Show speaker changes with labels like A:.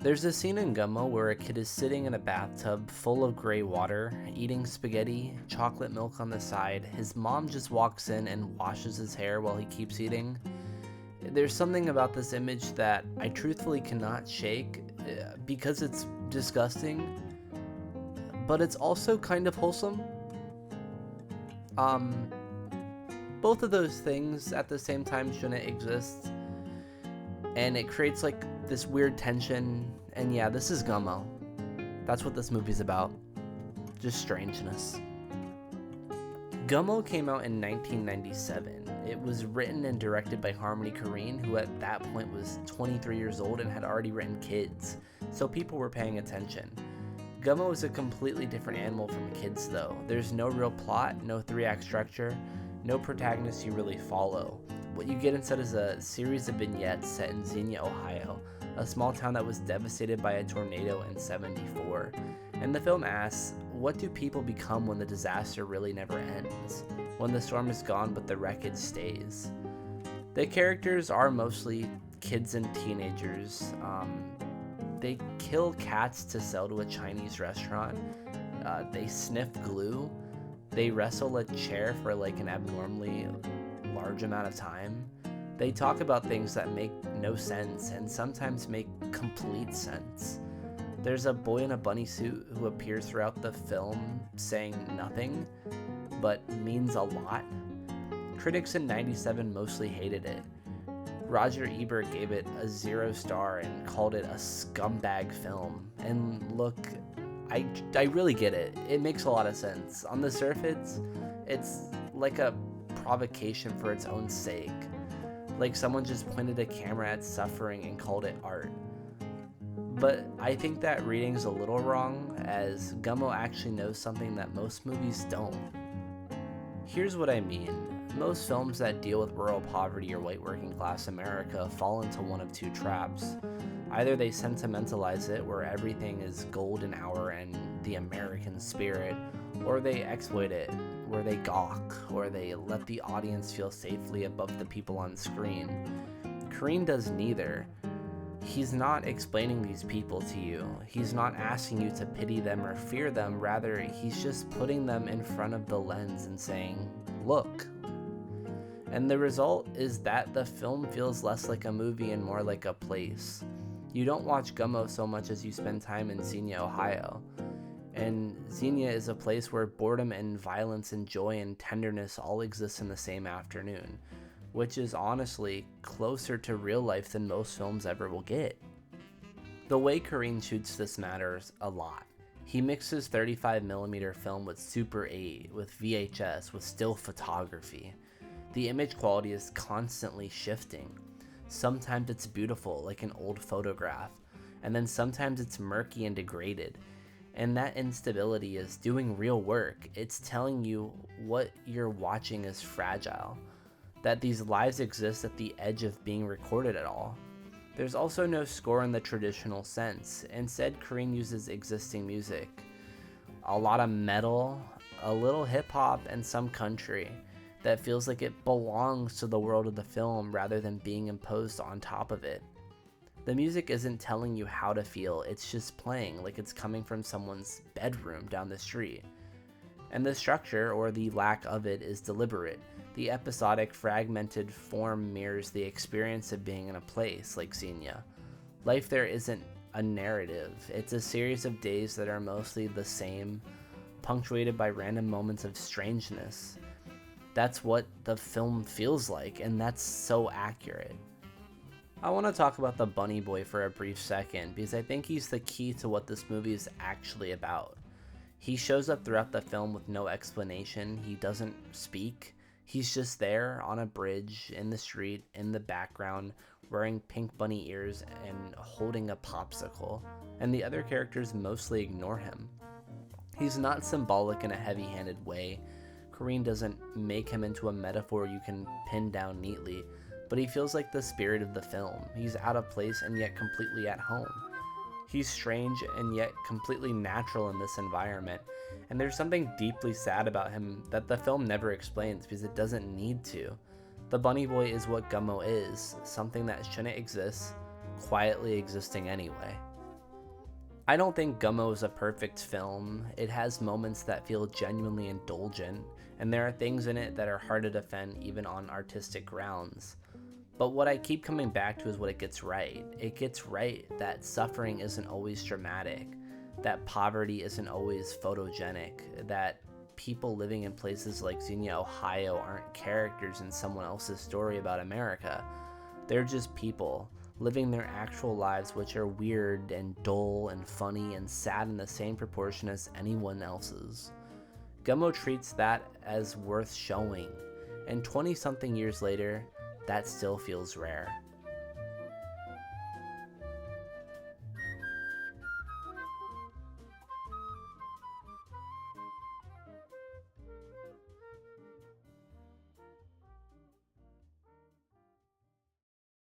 A: There's a scene in Gummo where a kid is sitting in a bathtub full of gray water, eating spaghetti, chocolate milk on the side. His mom just walks in and washes his hair while he keeps eating. There's something about this image that I truthfully cannot shake because it's disgusting, but it's also kind of wholesome. Um, Both of those things at the same time shouldn't exist, and it creates like this weird tension. And yeah, this is Gummo. That's what this movie's about. Just strangeness. Gummo came out in 1997. It was written and directed by Korine, who at that point was 23 years old and had already written Kids, so people were paying attention. Gummo is a completely different animal from Kids though. There's no real plot, no 3-act structure, no protagonist you really follow. What you get instead is a series of vignettes set in Xenia, Ohio, a small town that was devastated by a tornado in '74. And the film asks, what do people become when the disaster really never ends? When the storm is gone but the wreckage stays? The characters are mostly kids and teenagers. They kill cats to sell to a Chinese restaurant. They sniff glue. They wrestle a chair for like an abnormally large amount of time. They talk about things that make no sense and sometimes make complete sense. There's a boy in a bunny suit who appears throughout the film saying nothing, but means a lot. Critics in '97 mostly hated it. Roger Ebert gave it a 0 star and called it a scumbag film. And look, I really get it. It makes a lot of sense. On the surface, it's like a provocation for its own sake. Like someone just pointed a camera at suffering and called it art. But I think that reading's a little wrong, as Gummo actually knows something that most movies don't. Here's what I mean. Most films that deal with rural poverty or white working class America fall into one of two traps. Either they sentimentalize it, where everything is golden hour and the American spirit, or they exploit it, where they gawk, or they let the audience feel safely above the people on screen. Korine does neither. He's not explaining these people to you. He's not asking you to pity them or fear them. Rather, he's just putting them in front of the lens and saying, look. And the result is that the film feels less like a movie and more like a place. You don't watch Gummo so much as you spend time in Xenia, Ohio. And Xenia is a place where boredom and violence and joy and tenderness all exist in the same afternoon, which is honestly closer to real life than most films ever will get. The way Korine shoots this matters a lot. He mixes 35mm film with Super 8, with VHS, with still photography. The image quality is constantly shifting. Sometimes it's beautiful, like an old photograph, and then sometimes it's murky and degraded. And that instability is doing real work. It's telling you what you're watching is fragile, that these lives exist at the edge of being recorded at all. There's also no score in the traditional sense. Instead, Korine uses existing music. A lot of metal, a little hip-hop, and some country that feels like it belongs to the world of the film rather than being imposed on top of it. The music isn't telling you how to feel, it's just playing like it's coming from someone's bedroom down the street. And the structure, or the lack of it, is deliberate. The episodic, fragmented form mirrors the experience of being in a place like Xenia. Life there isn't a narrative, it's a series of days that are mostly the same, punctuated by random moments of strangeness. That's what the film feels like, and that's so accurate. I want to talk about the bunny boy for a brief second, because I think he's the key to what this movie is actually about. He shows up throughout the film with no explanation. He doesn't speak. He's just there on a bridge, in the street, in the background, wearing pink bunny ears and holding a popsicle, and the other characters mostly ignore him. He's not symbolic in a heavy-handed way. Korine doesn't make him into a metaphor you can pin down neatly, but he feels like the spirit of the film. He's out of place and yet completely at home. He's strange and yet completely natural in this environment, and there's something deeply sad about him that the film never explains because it doesn't need to. The bunny boy is what Gummo is, something that shouldn't exist, quietly existing anyway. I don't think Gummo is a perfect film. It has moments that feel genuinely indulgent, and there are things in it that are hard to defend even on artistic grounds. But what I keep coming back to is what it gets right. It gets right that suffering isn't always dramatic, that poverty isn't always photogenic, that people living in places like Xenia, Ohio aren't characters in someone else's story about America. They're just people living their actual lives, which are weird and dull and funny and sad in the same proportion as anyone else's. Gummo treats that as worth showing, and 20 something years later, that still feels rare.